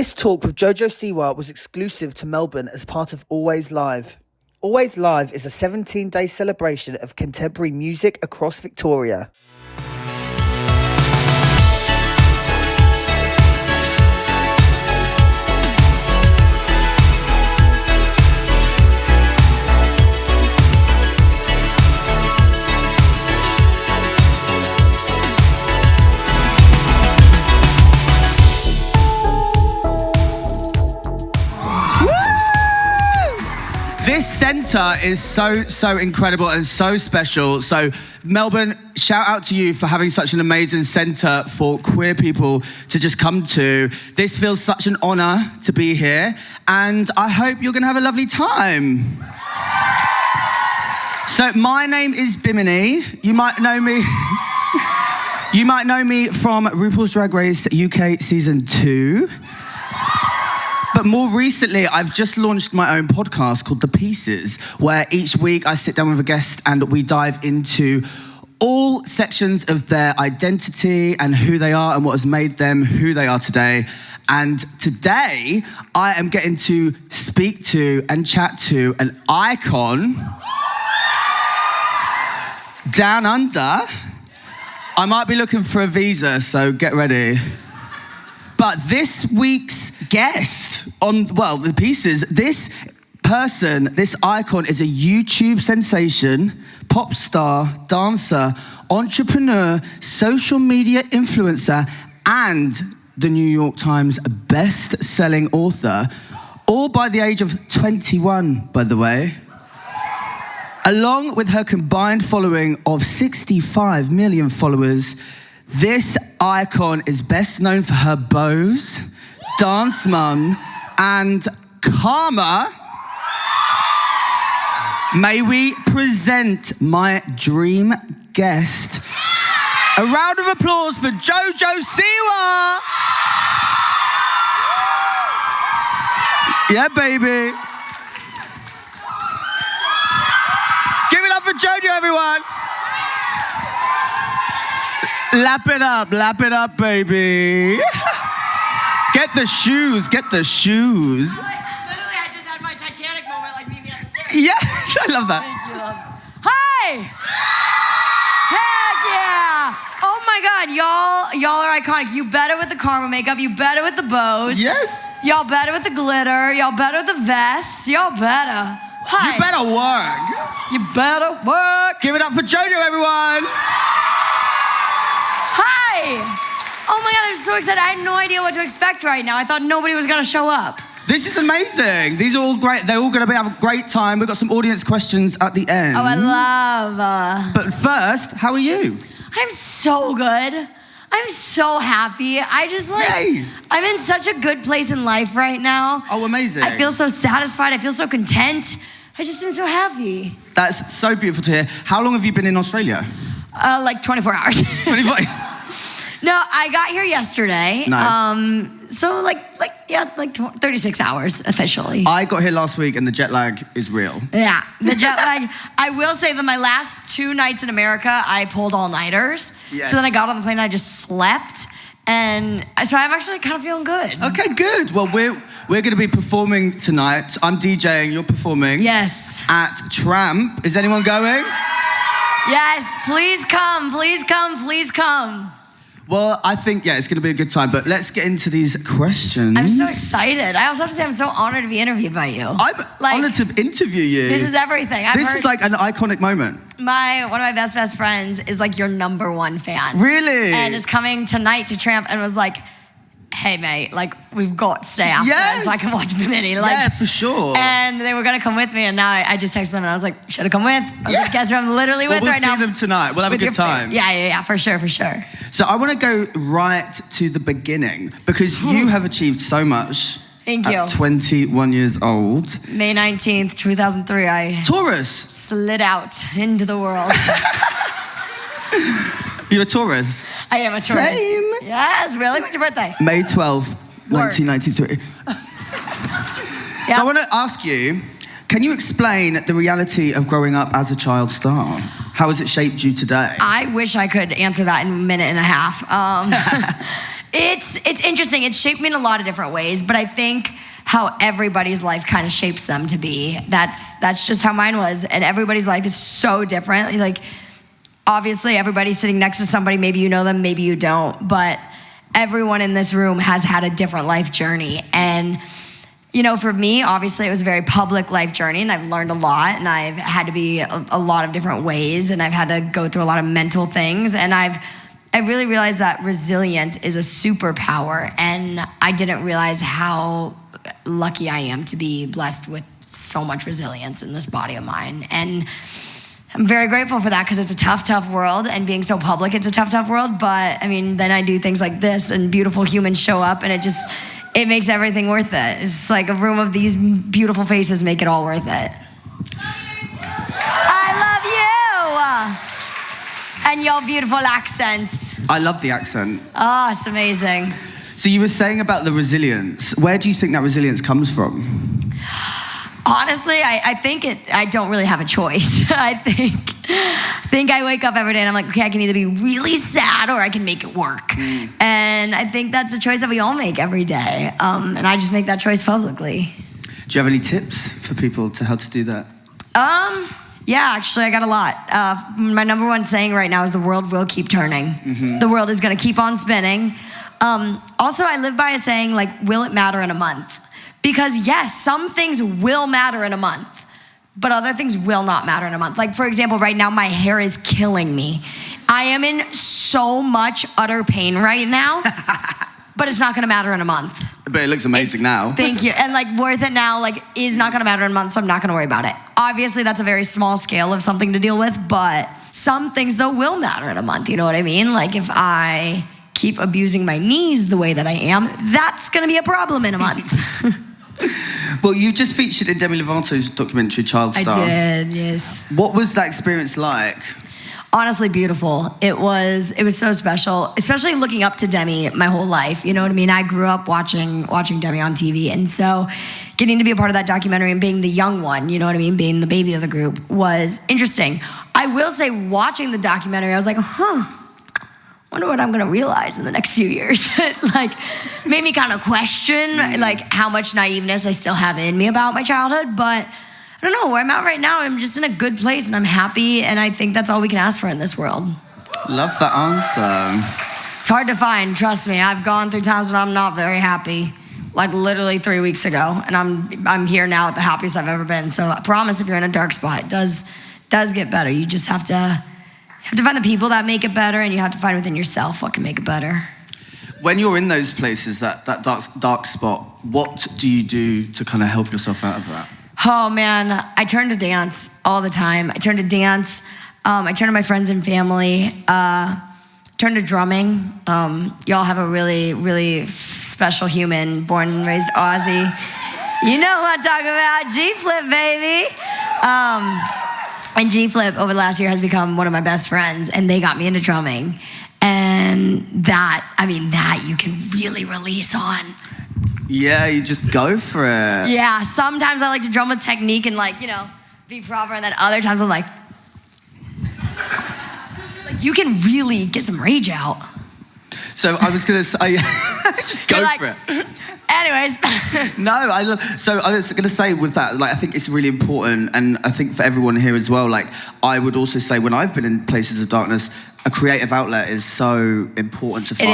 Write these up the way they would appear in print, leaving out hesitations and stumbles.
This talk with Jojo Siwa was exclusive to Melbourne as part of Always Live. Always Live is a 17-day celebration of contemporary music across Victoria. This centre is so incredible and so special. So Melbourne, shout out to you for having such an amazing centre for queer people to just come to. This feels such an honour to be here, and I hope you're going to have a lovely time. So my name is Bimini. You might know me. You might know me from RuPaul's Drag Race UK Season 2. But more recently, I've just launched my own podcast called The Pieces, where each week I sit down with a guest and we dive into all sections of their identity and who they are and what has made them who they are today. And today, I am getting to speak to and chat to an icon down under. I might be looking for a visa, so get ready. But this week's guest on, The Pieces, this person, this icon is a YouTube sensation, pop star, dancer, entrepreneur, social media influencer, and the New York Times best-selling author, all by the age of 21, by the way. Along with her combined following of 65 million followers, this icon is best known for her bows, dance mum, and karma. May we present my dream guest. A round of applause for Jojo Siwa. Yeah, baby. Give it up for Jojo, everyone. Lap it up, baby. Get the shoes. Literally, I just had my Titanic moment, like Bimini and Jojo. Yes, I love that. Thank you, love. Hi! Heck yeah! Oh my God, y'all are iconic. You better with the karma makeup. You better with the bows. Yes. Y'all better with the glitter. Y'all better with the vests. Y'all better. Hi. You better work. You better work. Give it up for Jojo, everyone. Hi! Oh my God, I'm so excited. I had no idea what to expect right now. I thought nobody was gonna show up. This is amazing. These are all great. They're all going to have a great time. We've got some audience questions at the end. Oh, I love. But first, how are you? I'm so good. I'm so happy. Yay. I'm in such a good place in life right now. Oh, amazing. I feel so satisfied. I feel so content. I just am so happy. That's so beautiful to hear. How long have you been in Australia? Like 24 hours. 24. No, I got here yesterday. Nice. So like 36 hours officially. I got here last week and the jet lag is real. Yeah, the jet lag. I will say that my last 2 nights in America, I pulled all-nighters. Yes. So then I got on the plane and I just slept. And so I'm actually kind of feeling good. Okay, good. Well, we're going to be performing tonight. I'm DJing, you're performing. Yes. At Tramp. Is anyone going? Yes, please come, please come, please come. Well, I think, it's going to be a good time, but let's get into these questions. I'm so excited. I also have to say I'm so honored to be interviewed by you. I'm honored to interview you. This is everything. This is like an iconic moment. One of my best friends is like your #1 fan. Really? And is coming tonight to Tramp and was like, hey mate, like we've got to stay after so I can watch Bimini. Like, yeah, for sure. And they were gonna come with me, and now I just texted them and I was like, should have come with. I was like, guess who I'm literally with right now. We'll see them tonight. We'll have a good time. Yeah, for sure. So I want to go right to the beginning because you have achieved so much. Thank you. At 21 years old. May 19th, 2003, I Taurus. slid out into the world. You're a Taurus. I am a Taurus. Same. Yes, really? What's your birthday? May 12th, 1993. Yep. So I want to ask you, can you explain the reality of growing up as a child star? How has it shaped you today? I wish I could answer that in a minute and a half. It's interesting. It's shaped me in a lot of different ways, but I think how everybody's life kind of shapes them to be. That's just how mine was, and everybody's life is so different. Like, obviously, everybody's sitting next to somebody. Maybe you know them, maybe you don't, but everyone in this room has had a different life journey. And, you know, for me, obviously, it was a very public life journey, and I've learned a lot, and I've had to be a lot of different ways, and I've had to go through a lot of mental things, and I really realized that resilience is a superpower, and I didn't realize how lucky I am to be blessed with so much resilience in this body of mine. And I'm very grateful for that, because it's a tough, tough world, and being so public, it's a tough, tough world. But I mean, then I do things like this, and beautiful humans show up, and it makes everything worth it. It's like a room of these beautiful faces make it all worth it. I love you, and your beautiful accents. I love the accent. Oh, it's amazing. So you were saying about the resilience. Where do you think that resilience comes from? Honestly, I think I don't really have a choice. I think I wake up every day and I'm like, okay, I can either be really sad or I can make it work. And I think that's a choice that we all make every day. And I just make that choice publicly. Do you have any tips for people to how to do that? Yeah, actually, I got a lot. My number one saying right now is the world will keep turning. The world is gonna keep on spinning. Also, I live by a saying like, will it matter in a month? Because yes, some things will matter in a month, but other things will not matter in a month. Like, for example, right now my hair is killing me. I am in so much utter pain right now, but it's not gonna matter in a month. But it looks amazing now. Thank you. And like, worth it now, like, is not gonna matter in a month, so I'm not gonna worry about it. Obviously, that's a very small scale of something to deal with, but some things though will matter in a month, you know what I mean? Like, if I keep abusing my knees the way that I am, that's gonna be a problem in a month. Well, you just featured in Demi Lovato's documentary Child Star. I did, yes. What was that experience like? Honestly, beautiful. It was so special, especially looking up to Demi my whole life. You know what I mean? I grew up watching Demi on TV, and so getting to be a part of that documentary and being the young one, you know what I mean, being the baby of the group was interesting. I will say, watching the documentary, I was like, wonder what I'm gonna realize in the next few years. Like, made me kind of question like how much naiveness I still have in me about my childhood, but I don't know, where I'm at right now, I'm just in a good place and I'm happy, and I think that's all we can ask for in this world. Love that answer. It's hard to find, trust me. I've gone through times when I'm not very happy, like literally 3 weeks ago, and I'm here now at the happiest I've ever been. So I promise, if you're in a dark spot, it does get better. You just have to find the people that make it better, and you have to find within yourself what can make it better. When you're in those places, that dark spot, what do you do to kind of help yourself out of that? Oh man, I turn to dance all the time. I turn to dance. I turn to my friends and family. Turn to drumming. Y'all have a really, really special human, born and raised Aussie. You know who I'm talking about, G-Flip, baby. And G-Flip over the last year has become one of my best friends, and they got me into drumming. And that you can really release on. Yeah, you just go for it. Yeah, sometimes I like to drum with technique and like, you know, be proper, and then other times I'm like you can really get some rage out. So I was gonna say, just go for it. Anyways. No, I was gonna say with that, like, I think it's really important, and I think for everyone here as well, like, I would also say when I've been in places of darkness, a creative outlet is so important to find.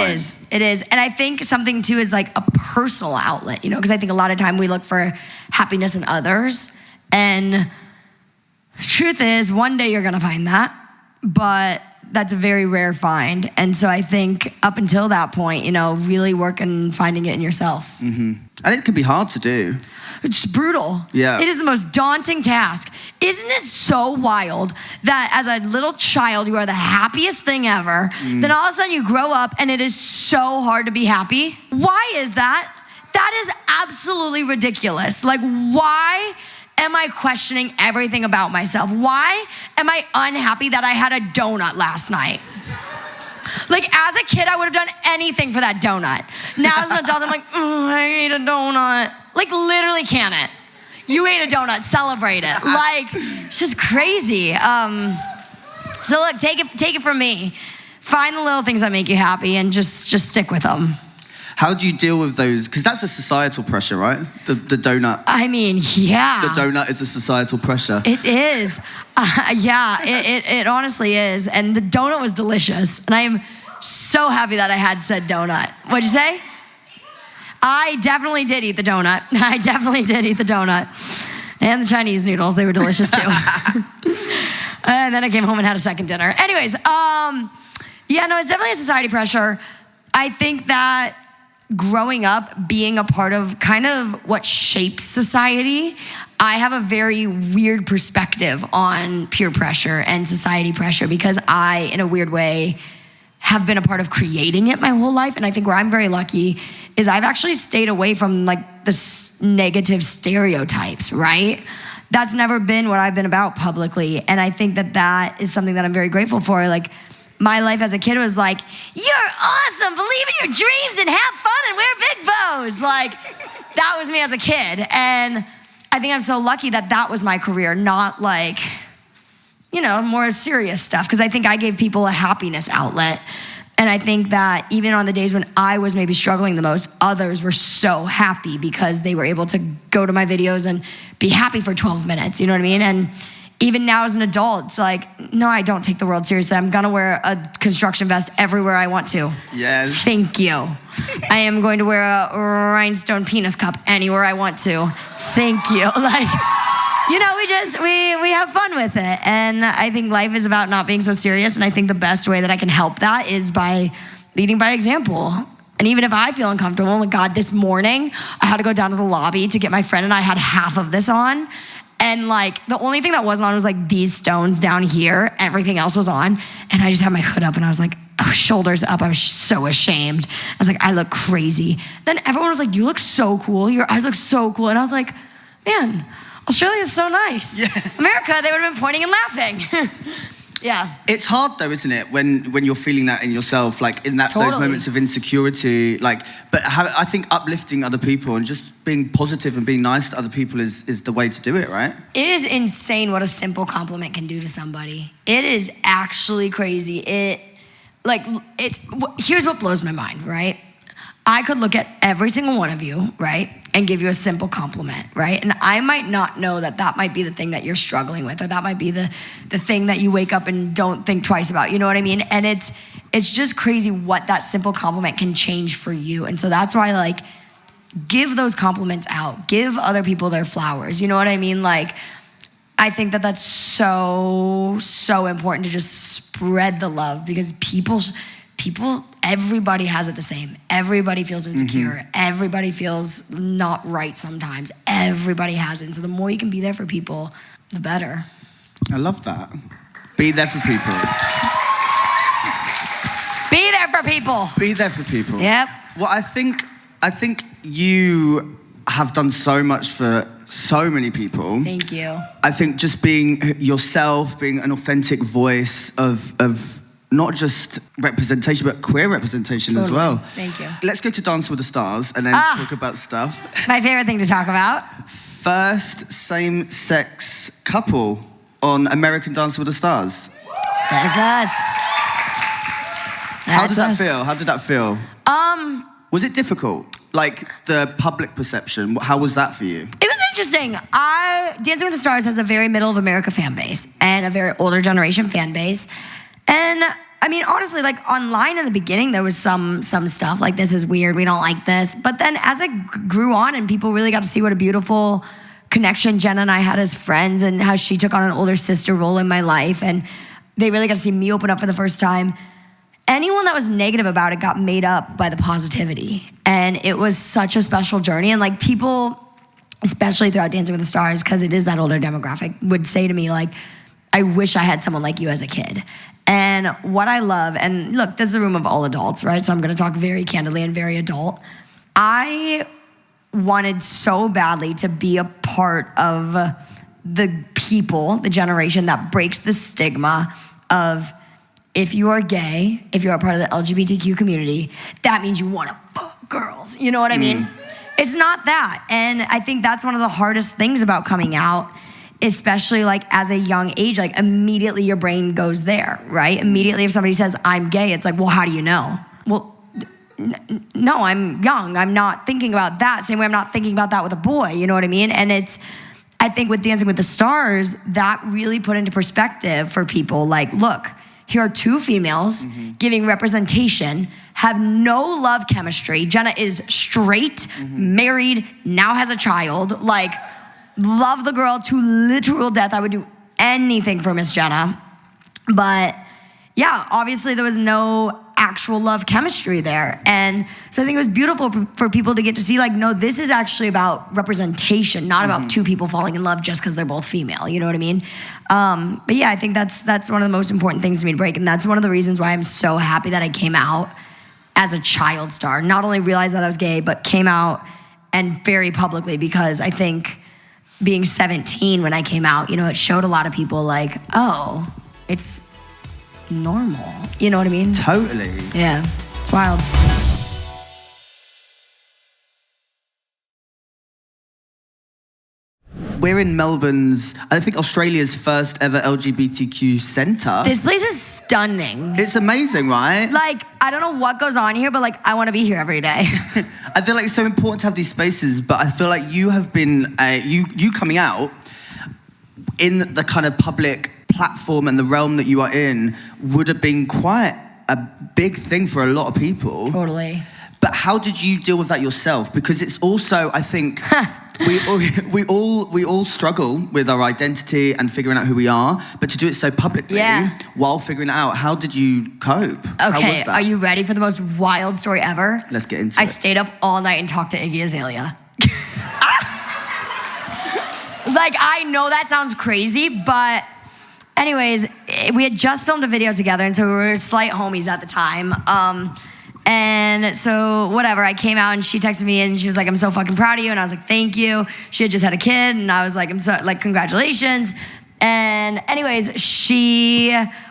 It is. And I think something too is like a personal outlet, you know, because I think a lot of time we look for happiness in others, and the truth is one day you're gonna find that, but that's a very rare find. And so I think up until that point, you know, really work on finding it in yourself. Mm-hmm. And it can be hard to do. It's brutal. Yeah. It is the most daunting task. Isn't it so wild that as a little child, you are the happiest thing ever. Then all of a sudden you grow up and it is so hard to be happy? Why is that? That is absolutely ridiculous. Like, why am I questioning everything about myself? Why am I unhappy that I had a donut last night? Like, as a kid, I would have done anything for that donut. Now as an adult, I'm like, I ate a donut. Like, literally can it. You ate a donut, celebrate it. Like, it's just crazy. So look, take it from me. Find the little things that make you happy and just stick with them. How do you deal with those? Because that's a societal pressure, right? The donut. I mean, yeah. The donut is a societal pressure. It is. Yeah, it honestly is. And the donut was delicious. And I am so happy that I had said donut. What'd you say? I definitely did eat the donut. I definitely did eat the donut. And the Chinese noodles, they were delicious too. And then I came home and had a second dinner. Anyways, yeah, no, it's definitely a society pressure. I think that growing up, being a part of kind of what shapes society, I have a very weird perspective on peer pressure and society pressure because I, in a weird way, have been a part of creating it my whole life. And I think where I'm very lucky is I've actually stayed away from like the negative stereotypes, right? That's never been what I've been about publicly. And I think that that is something that I'm very grateful for. Like, my life as a kid was like, you're awesome, believe in your dreams and have fun and wear big bows. Like, that was me as a kid. And I think I'm so lucky that that was my career, not like, you know, more serious stuff. Because I think I gave people a happiness outlet. And I think that even on the days when I was maybe struggling the most, others were so happy because they were able to go to my videos and be happy for 12 minutes, you know what I mean? And even now as an adult, it's like, no, I don't take the world seriously. I'm gonna wear a construction vest everywhere I want to. Yes. Thank you. I am going to wear a rhinestone penis cup anywhere I want to. Thank you. Like, you know, we have fun with it. And I think life is about not being so serious. And I think the best way that I can help that is by leading by example. And even if I feel uncomfortable, like God, this morning, I had to go down to the lobby to get my friend and I had half of this on. And like, the only thing that wasn't on was like these stones down here. Everything else was on. And I just had my hood up and I was like, oh, shoulders up. I was so ashamed. I was like, I look crazy. Then everyone was like, you look so cool. Your eyes look so cool. And I was like, man, Australia is so nice. Yeah. America, they would have been pointing and laughing. Yeah. It's hard though, isn't it, when you're feeling that in yourself, like in that Totally. those moments of insecurity, like, but I think uplifting other people and just being positive and being nice to other people is the way to do it, right? It is insane what a simple compliment can do to somebody. It is actually crazy. Here's what blows my mind, right? I could look at every single one of you, right, and give you a simple compliment, right? And I might not know that that might be the thing that you're struggling with, or that might be the thing that you wake up and don't think twice about, you know what I mean? And it's just crazy what that simple compliment can change for you. And so that's why, like, give those compliments out. Give other people their flowers, you know what I mean? Like, I think that that's so, so important to just spread the love, because people, everybody has it the same. Everybody feels insecure. Mm-hmm. Everybody feels not right sometimes. Everybody has it. And so the more you can be there for people, the better. I love that. Be there for people. Be there for people. Be there for people. Yep. Well, I think you have done so much for so many people. Thank you. I think just being yourself, being an authentic voice of not just representation, but queer representation as well. Thank you. Let's go to Dance with the Stars and then talk about stuff. My favorite thing to talk about. First same-sex couple on American Dance with the Stars. That's us. How did that feel? How did that feel? Was it difficult? Like the public perception, how was that for you? It was interesting. Dancing with the Stars has a very middle of America fan base and a very older generation fan base. And I mean, honestly, like online in the beginning, there was some stuff like, this is weird, we don't like this. But then as it grew on and people really got to see what a beautiful connection Jenna and I had as friends, and how she took on an older sister role in my life, and they really got to see me open up for the first time. Anyone that was negative about it got made up by the positivity. And it was such a special journey. And like, people, especially throughout Dancing with the Stars, because it is that older demographic, would say to me like, I wish I had someone like you as a kid. And what I love, and look, this is a room of all adults, right? So I'm gonna talk very candidly and very adult. I wanted so badly to be a part of the people, the generation that breaks the stigma of, if you are gay, if you're a part of the LGBTQ community, that means you wanna fuck girls. You know what I mean? It's not that. And I think that's one of the hardest things about coming out, especially like as a young age, like immediately your brain goes there, right? Immediately if somebody says, I'm gay, it's like, well, how do you know? Well, no, I'm young. I'm not thinking about that. Same way I'm not thinking about that with a boy. You know what I mean? And I think with Dancing with the Stars, that really put into perspective for people like, look, here are two females giving representation, have no love chemistry. Jenna is straight, married, now has a child. Like, love the girl to literal death. I would do anything for Miss Jenna. But yeah, obviously there was no actual love chemistry there. And so I think it was beautiful for people to get to see, like, no, this is actually about representation, not about two people falling in love just because they're both female. You know what I mean? But yeah, I think that's one of the most important things to me to break. And that's one of the reasons why I'm so happy that I came out as a child star. Not only realized that I was gay, but came out and very publicly, because I think being 17 when I came out, you know, it showed a lot of people like, oh, it's normal. You know what I mean? Totally. Yeah, it's wild. We're in Melbourne's, I think Australia's first ever LGBTQ centre. This place is stunning. It's amazing, right? Like, I don't know what goes on here, but like, I want to be here every day. I feel like it's so important to have these spaces, but I feel like you have been, you coming out in the kind of public platform and the realm that you are in would have been quite a big thing for a lot of people. Totally. But how did you deal with that yourself? Because it's also, I think, we all struggle with our identity and figuring out who we are, but to do it so publicly while figuring it out, how did you cope? How was Okay, that? are you ready for the most wild story ever? Let's get into it. I stayed up all night and talked to Iggy Azalea. Like, I know that sounds crazy, but anyways, we had just filmed a video together, and so we were slight homies at the time. And so whatever, I came out and she texted me and she was like, I'm so fucking proud of you. And I was like, thank you. She had just had a kid and I was like, I'm so, like, congratulations. And anyways, she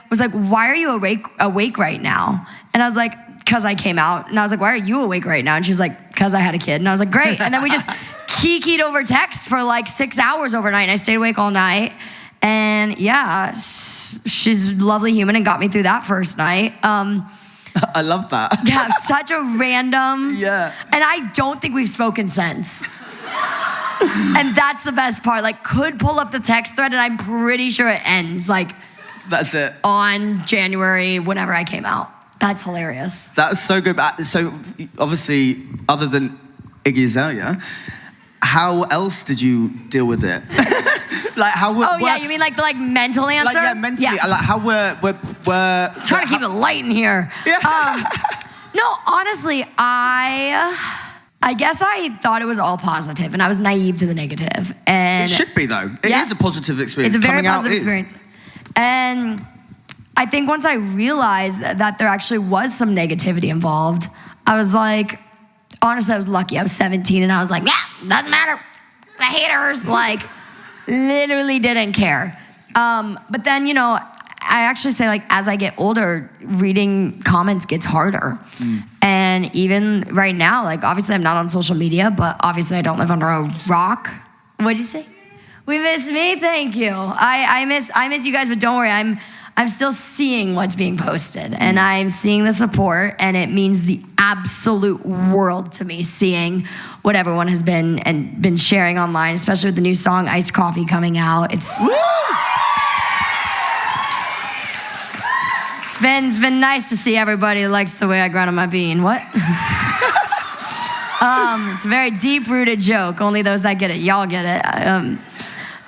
was like, why are you awake right now? And I was like, because I came out. And I was like, why are you awake right now? And she was like, because I had a kid. And I was like, great. And then we just kikied over text for like 6 hours overnight. And I stayed awake all night. And yeah, she's a lovely human and got me through that first night. I love that. Yeah, such a random. Yeah. And I don't think we've spoken since. And that's the best part. Like, could pull up the text thread and I'm pretty sure it ends like That's it. on January, whenever I came out. That's hilarious. That's so good. So obviously, other than Iggy Azalea, how else did you deal with it? Like how? Yeah, you mean like the mental answer? Like, yeah, mentally. Like how we're trying to keep it light in here. Yeah. No, honestly, I guess I thought it was all positive, and I was naive to the negative. And it should be though. It is a positive experience. It's a very Coming positive out experience. And I think once I realized that there actually was some negativity involved, I was like, honestly, I was lucky. I was 17, and I was like, yeah, doesn't matter. The haters, like, literally didn't care. But then, you know, I actually say, like, as I get older, reading comments gets harder. And even right now, like, obviously I'm not on social media, but obviously I don't live under a rock. What'd you say? We miss me? Thank you. I miss you guys, but don't worry, I'm still seeing what's being posted, and I'm seeing the support, and it means the absolute world to me, seeing what everyone has been sharing online, especially with the new song Iced Coffee coming out. It's been nice to see everybody who likes the way I grind on my bean. What? It's a very deep-rooted joke. Only those that get it, y'all get it.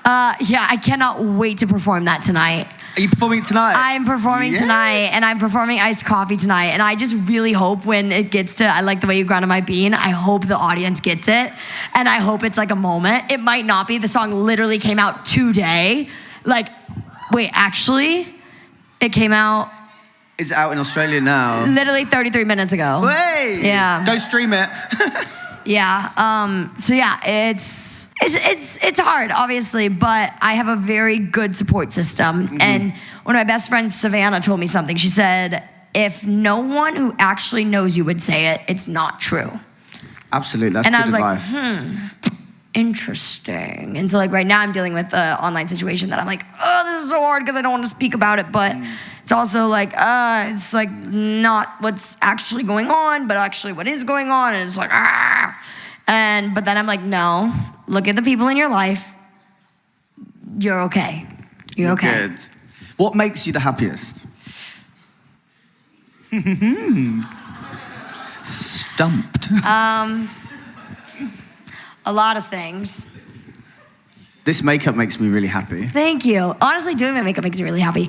Yeah, I cannot wait to perform that tonight. Are you performing tonight? I'm performing tonight, and I'm performing Iced Coffee tonight. And I just really hope when it gets to I Like the Way You Grind on My Bean, I hope the audience gets it. And I hope it's like a moment. It might not be. The song literally came out today. Like, wait, actually, it came out. It's out in Australia now. Literally 33 minutes ago. Hey! Yeah. Go stream it. Yeah. So yeah, it's hard, obviously, but I have a very good support system. And one of my best friends, Savannah, told me something. She said, if no one who actually knows you would say it, it's not true. Absolutely, that's and good I was advice. Like, interesting. And so like right now I'm dealing with an online situation that I'm like, oh, this is so hard because I don't want to speak about it, but It's also like, it's like not what's actually going on, but actually what is going on. And it's like, but then I'm like, no, look at the people in your life. You're okay. You're okay. Good. What makes you the happiest? Stumped. A lot of things. This makeup makes me really happy. Thank you. Honestly, doing my makeup makes me really happy.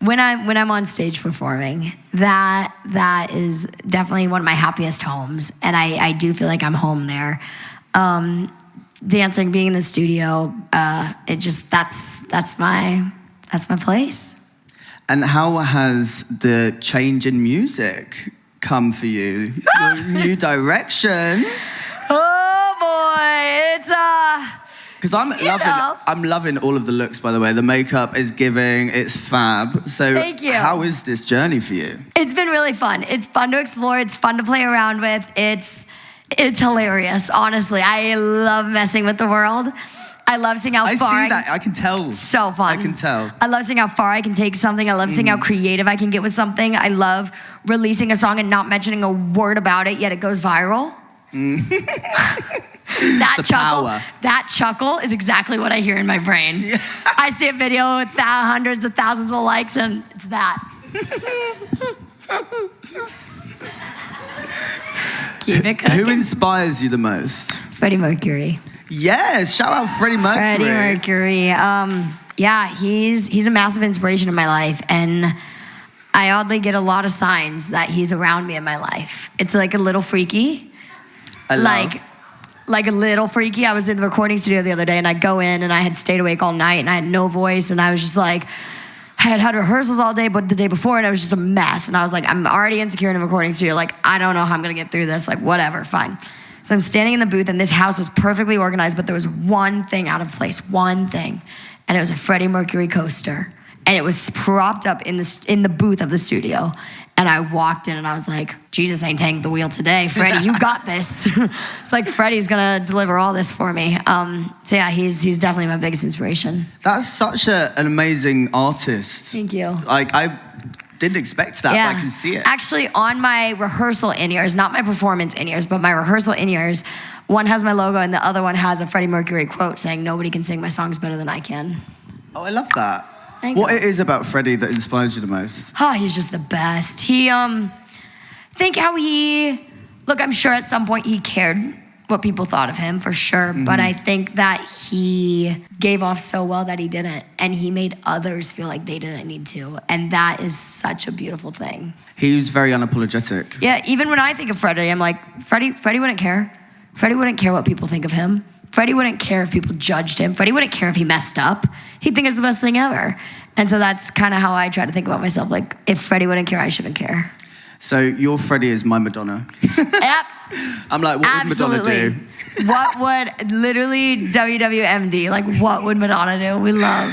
When I'm on stage performing, that is definitely one of my happiest homes, and I do feel like I'm home there. Dancing, being in the studio, that's my place. And how has the change in music come for you? Your new direction. Oh boy, it's Because I'm loving all of the looks, by the way. The makeup is giving, it's fab. So Thank you. How is this journey for you? It's been really fun. It's fun to explore. It's fun to play around with. It's hilarious, honestly. I love messing with the world. I love seeing how far I see that. I can tell. So fun. I can tell. I love seeing how far I can take something. I love seeing how creative I can get with something. I love releasing a song and not mentioning a word about it, yet it goes viral. That chuckle is exactly what I hear in my brain. Yeah. I see a video with hundreds of thousands of likes, and it's that. Keep it cooking. Who inspires you the most? Freddie Mercury. Yes, shout out Freddie Mercury. Freddie Mercury. Yeah, he's a massive inspiration in my life, and I oddly get a lot of signs that he's around me in my life. It's like a little freaky. Like a little freaky. I was in the recording studio the other day, and I'd go in, and I had stayed awake all night, and I had no voice, and I was just like, I had rehearsals all day, but the day before, and it was just a mess. And I was like, I'm already insecure in a recording studio. Like, I don't know how I'm gonna get through this. Like, whatever, fine. So I'm standing in the booth, and this house was perfectly organized, but there was one thing out of place, one thing. And it was a Freddie Mercury coaster. And it was propped up in the booth of the studio. And I walked in, and I was like, Jesus ain't taking the wheel today. Freddie, you got this. It's like Freddie's gonna deliver all this for me. So yeah, he's definitely my biggest inspiration. That's such an amazing artist. Thank you. Like, I didn't expect that, Yeah. but I can see it. Actually, on my rehearsal in-ears, not my performance in-ears, but my rehearsal in-ears, one has my logo and the other one has a Freddie Mercury quote saying, "Nobody can sing my songs better than I can." Oh, I love that. Thank What you. it is about Freddie that inspires you the most? Oh, he's just the best. Look, I'm sure at some point he cared what people thought of him, for sure. Mm-hmm. But I think that he gave off so well that he didn't. And he made others feel like they didn't need to. And that is such a beautiful thing. He was very unapologetic. Yeah, even when I think of Freddie, I'm like, Freddie wouldn't care. Freddie wouldn't care what people think of him. Freddie wouldn't care if people judged him. Freddie wouldn't care if he messed up. He'd think it's the best thing ever. And so that's kind of how I try to think about myself. Like, if Freddie wouldn't care, I shouldn't care. So your Freddie is my Madonna. Yep. I'm like, what Absolutely. would Madonna do? What would, literally, WWMD, like, what would Madonna do? We love.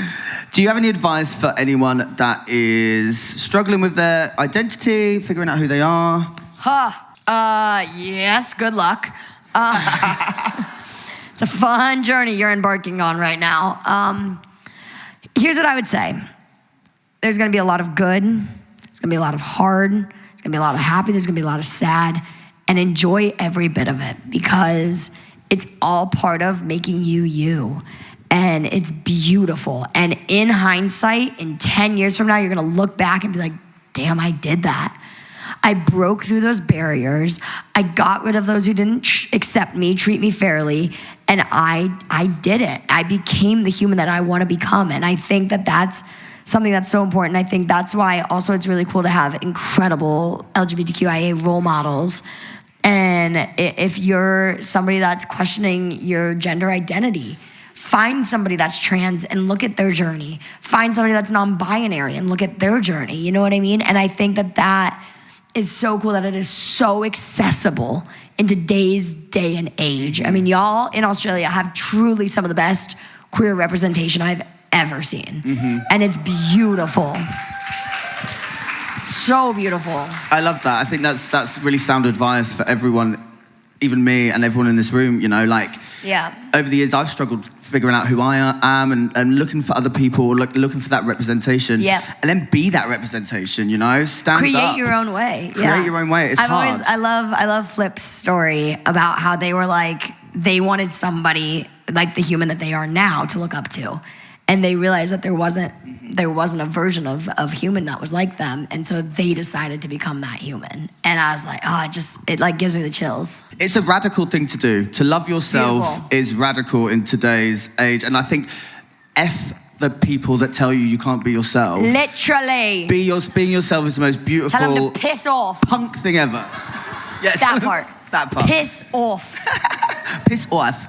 Do you have any advice for anyone that is struggling with their identity, figuring out who they are? Yes, good luck. It's a fun journey you're embarking on right now. Here's what I would say. There's gonna be a lot of good. There's gonna be a lot of hard. There's gonna be a lot of happy. There's gonna be a lot of sad. And enjoy every bit of it, because it's all part of making you you. And it's beautiful. And in hindsight, in 10 years from now, you're gonna look back and be like, damn, I did that. I broke through those barriers. I got rid of those who didn't accept me, treat me fairly, and I did it. I became the human that I want to become, and I think that that's something that's so important. I think that's why also it's really cool to have incredible LGBTQIA role models. And if you're somebody that's questioning your gender identity, find somebody that's trans and look at their journey. Find somebody that's non-binary and look at their journey. You know what I mean? And I think that that is so cool that it is so accessible in today's day and age. I mean, y'all in Australia have truly some of the best queer representation I've ever seen. Mm-hmm. And it's beautiful. So beautiful. I love that. I think that's really sound advice for everyone even me and everyone in this room, you know, like, Yeah. over the years, I've struggled figuring out who I am and looking for other people, looking for that representation. Yeah. And then be that representation, you know? Stand Create up. your own way. Create your own way. It's hard. I love Flip's story about how they were like, they wanted somebody like the human that they are now to look up to. And they realized that there wasn't a version of human that was like them. And so they decided to become that human. And I was like, oh, it like gives me the chills. It's a radical thing to do. To love yourself Beautiful. is radical in today's age. And I think F the people that tell you can't be yourself. Literally. Being yourself is the most beautiful Tell them to piss off. punk thing ever. Yeah, That part. That part. Piss off. Piss off.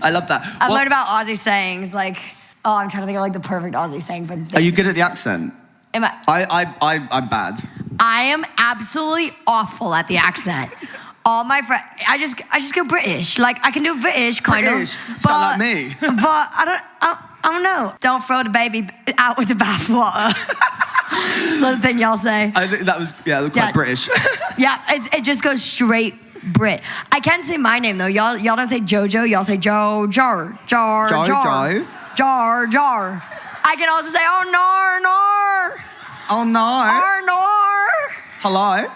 I love that. I've learned about Aussie sayings like, oh, I'm trying to think of like the perfect Aussie saying, but Are you good at the accent? Am I'm bad. I am absolutely awful at the accent. All my friends, I just go British. Like I can do British kind British. of. Sound like me. But I don't know. Don't throw the baby out with the bathwater. That's the thing y'all say. I think that was quite British. Yeah, it just goes straight Brit. I can say my name though. Y'all don't say Jojo. Y'all say Jar. Jojo. Jar. I can also say oh nar. Oh no. Nar. Hello.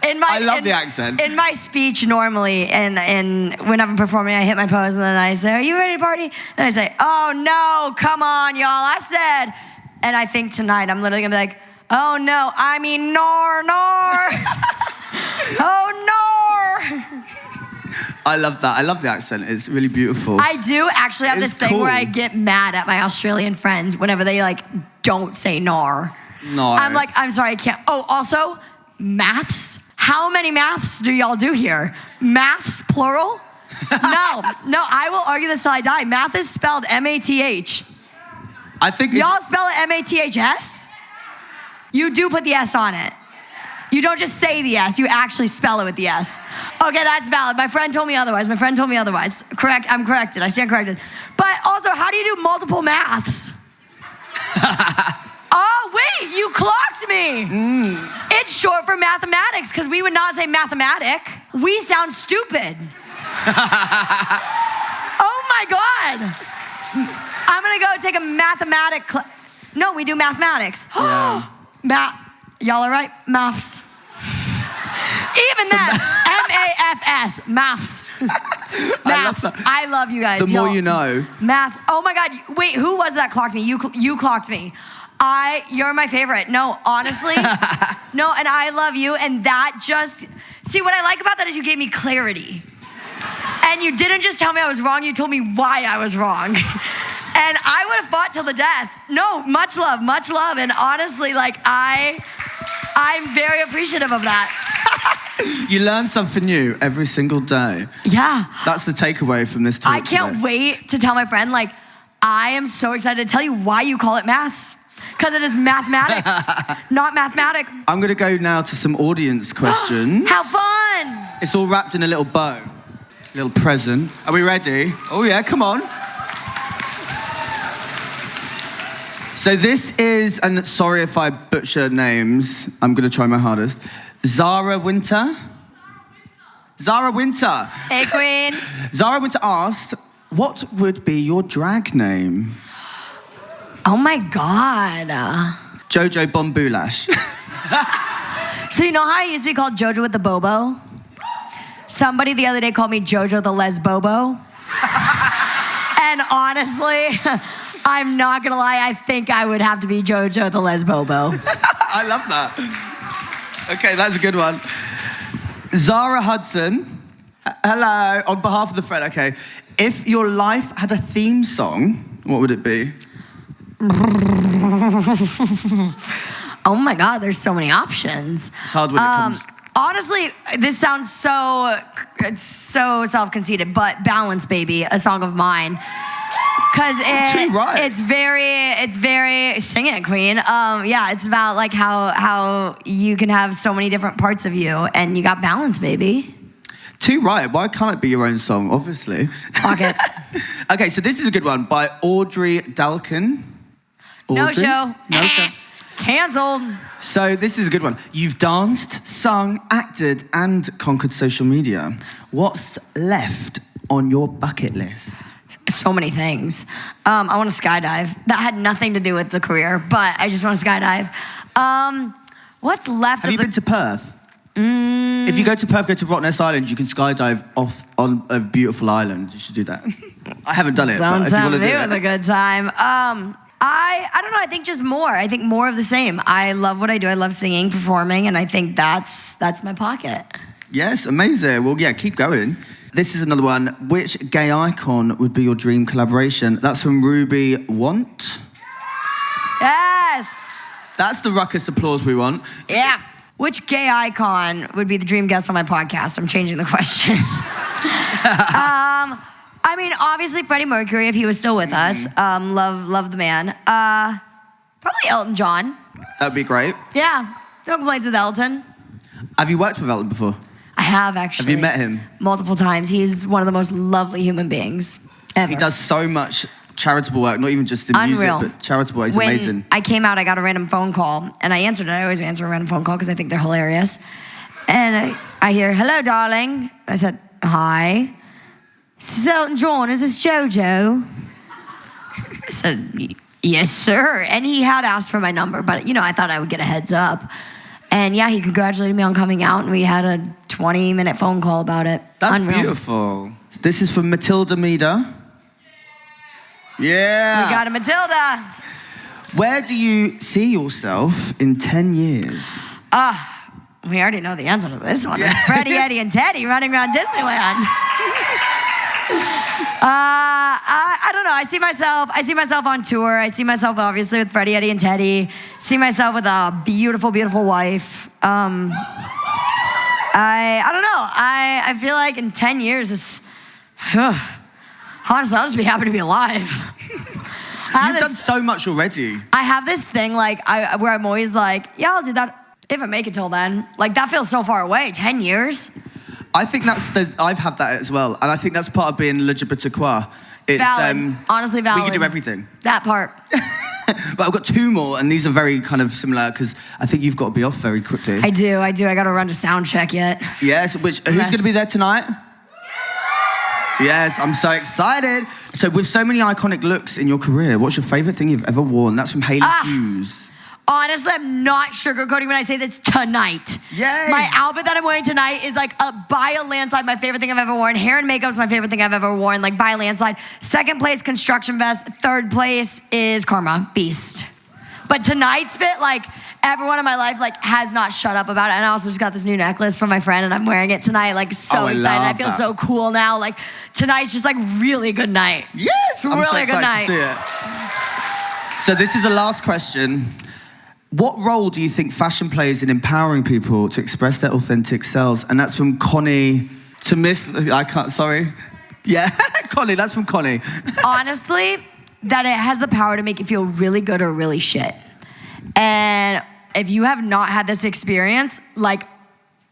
I love the accent. In my speech normally, and when I'm performing, I hit my pose and then I say, "Are you ready to party?" And I say, "Oh no, come on, y'all." I said, and I think tonight I'm literally gonna be like, "Oh no, I mean nar. Oh nar." I love that. I love the accent. It's really beautiful. I do actually have It's this thing where I cool. get mad at my Australian friends whenever they like don't say nar. No. I'm like, I'm sorry, I can't. Oh, also, maths. How many maths do y'all do here? Maths, plural? No, I will argue this till I die. Math is spelled M-A-T-H. I think Y'all spell it M-A-T-H-S? You do put the S on it. You don't just say the S, you actually spell it with the S. Okay, that's valid. My friend told me otherwise. Correct, I'm corrected. I stand corrected. But also, how do you do multiple maths? Oh, wait, you clocked me. It's short for mathematics, because we would not say mathematic. We sound stupid. Oh my God. I'm gonna go take a mathematic class. No, we do mathematics. Yeah. Y'all all right? Maths. Even that, M-A-F-S, maths. Maths. I love you guys. The more Y'all. you know. Math. Oh my God. Wait, who was that clocked me? You clocked me. You're my favorite. No, honestly. No, and I love you. And that just, see, what I like about that is you gave me clarity. And you didn't just tell me I was wrong, you told me why I was wrong. And I would have fought till the death. No, much love. And honestly, like, I'm very appreciative of that. You learn something new every single day. Yeah. That's the takeaway from this talk I can't today. wait to tell my friend, like, I am so excited to tell you why you call it maths. Because it is mathematics, not mathematic. I'm gonna go now to some audience questions. How fun! It's all wrapped in a little bow. Little present. Are we ready? Oh yeah, come on. So this is, and sorry if I butcher names, I'm gonna try my hardest. Zara Winter. Hey, Queen. Zara Winter asked, what would be your drag name? Oh my God. Jojo Bombulash. So you know how I used to be called Jojo with the Bobo? Somebody the other day called me Jojo the Les Bobo. And honestly, I'm not gonna lie, I think I would have to be Jojo the Les Bobo. I love that. Okay, that's a good one. Zara Hudson. Hello, on behalf of the friend, okay. If your life had a theme song, what would it be? Oh my God, there's so many options. It's hard when it comes. Honestly, this sounds it's so self-conceited, but Balance Baby, a song of mine. Cause it's very, sing it, Queen. Yeah, it's about like how you can have so many different parts of you and you got balance, baby. Too right, why can't it be your own song, obviously? Fuck it. Okay, so this is a good one by Audrey Dalkin. No Audrey? show. No show. Canceled. So this is a good one. You've danced, sung, acted, and conquered social media. What's left on your bucket list? So many things. I want to skydive. That had nothing to do with the career, but I just want to skydive. What's left Have you been to Perth? If you go to Perth, go to Rottnest Island, you can skydive off on a beautiful island. You should do that. I haven't done it, but if you want to do it was a good time. I don't know. I think just more. I think more of the same. I love what I do. I love singing, performing, and I think that's my pocket. Yes, amazing. Well, yeah, keep going. This is another one. Which gay icon would be your dream collaboration? That's from Ruby Want. Yes. That's the ruckus applause we want. Yeah. Which gay icon would be the dream guest on my podcast? I'm changing the question. I mean, obviously Freddie Mercury, if he was still with us. Love the man. Probably Elton John. That'd be great. Yeah. No complaints with Elton. Have you worked with Elton before? I have, actually. Have you met him? Multiple times. He's one of the most lovely human beings ever. He does so much charitable work, not even just in Unreal. music, but charitable. He's when amazing. I came out, I got a random phone call, and I answered it. I always answer a random phone call because I think they're hilarious. And I hear, "Hello, darling." I said, "Hi. This is Elton John. Is this Jojo?" I said, "Yes, sir." And he had asked for my number, but I thought I would get a heads up. And yeah, he congratulated me on coming out, and we had a 20-minute phone call about it. That's Unreal. beautiful. This is from Matilda Meader. Yeah. We got a Matilda. Where do you see yourself in 10 years? We already know the answer to this one. Yeah. Freddie, Eddie, and Teddy running around Disneyland. I don't know. I see myself on tour. I see myself obviously with Freddie, Eddie, and Teddy. See myself with a beautiful, beautiful wife. I don't know. I feel like in 10 years, it's honestly, I'll just be happy to be alive. You've done so much already. I have this thing where I'm always like, yeah, I'll do that if I make it till then. Like, that feels so far away. 10 years. I think I've had that as well, and I think that's part of being LGBTQ. It's valid. Honestly valid. We can do everything. That part. But I've got two more, and these are very kind of similar because I think you've got to be off very quickly. I do. I got to run to sound check yet. Yes. Who's going to be there tonight? Yes, I'm so excited. So with so many iconic looks in your career, what's your favorite thing you've ever worn? That's from Hayley Hughes. Honestly, I'm not sugarcoating when I say this tonight. Yay! My outfit that I'm wearing tonight is like by a landslide my favorite thing I've ever worn. Hair and makeup is my favorite thing I've ever worn, like by a landslide. Second place, construction vest. Third place is Karma, Beast. But tonight's fit, like everyone in my life like has not shut up about it. And I also just got this new necklace from my friend and I'm wearing it tonight. Like so excited. I feel so cool now. Like tonight's just like really good night. Yes, I'm really so excited good night. to see it. So this is the last question. What role do you think fashion plays in empowering people to express their authentic selves? And that's from Connie to Miss, sorry. Yeah, Connie, that's from Connie. Honestly, that it has the power to make you feel really good or really shit. And if you have not had this experience, like,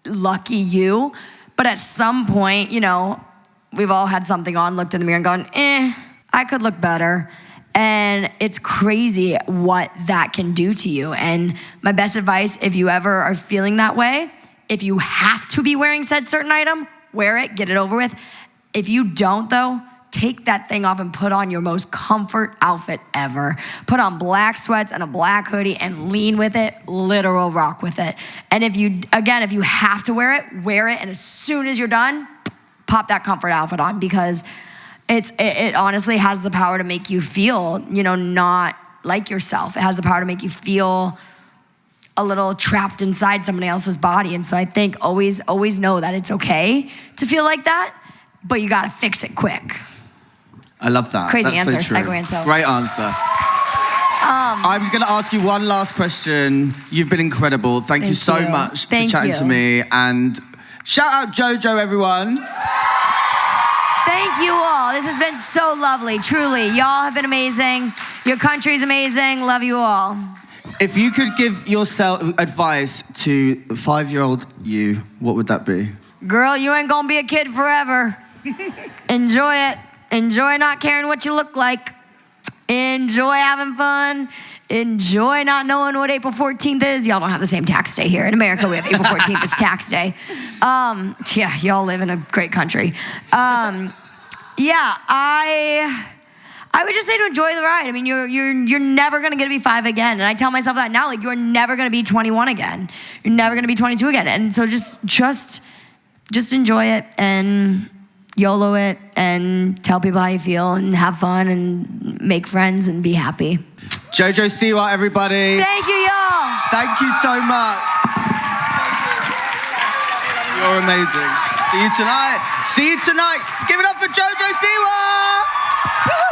lucky you. But at some point, we've all had something on, looked in the mirror and gone, I could look better. And it's crazy what that can do to you. And my best advice, if you ever are feeling that way, if you have to be wearing said certain item, wear it, get it over with. If you don't, though, take that thing off and put on your most comfort outfit ever. Put on black sweats and a black hoodie and lean with it, literal rock with it. And if you have to wear it, and as soon as you're done, pop that comfort outfit on because it honestly has the power to make you feel, not like yourself. It has the power to make you feel a little trapped inside somebody else's body. And so I think always know that it's okay to feel like that, but you gotta fix it quick. I love that. Crazy That's answer, so true. segue answer. Great answer. I'm gonna ask you one last question. You've been incredible. Thank you so much for chatting to me. And shout out Jojo, everyone. Thank you all. This has been so lovely, truly. Y'all have been amazing. Your country's amazing. Love you all. If you could give yourself advice to 5-year-old you, what would that be? Girl, you ain't gonna be a kid forever. Enjoy it. Enjoy not caring what you look like. Enjoy having fun. Enjoy not knowing what April 14th is. Y'all don't have the same tax day here. In America, we have April 14th as tax day. Yeah, y'all live in a great country. Yeah, I would just say to enjoy the ride. I mean, you're never gonna get to be 5 again. And I tell myself that now, like, you're never gonna be 21 again. You're never gonna be 22 again. And so just enjoy it and YOLO it and tell people how you feel and have fun and make friends and be happy. Jojo Siwa, everybody. Thank you, y'all. Thank you so much. You're amazing. See you tonight. See you tonight. Give it up for Jojo Siwa.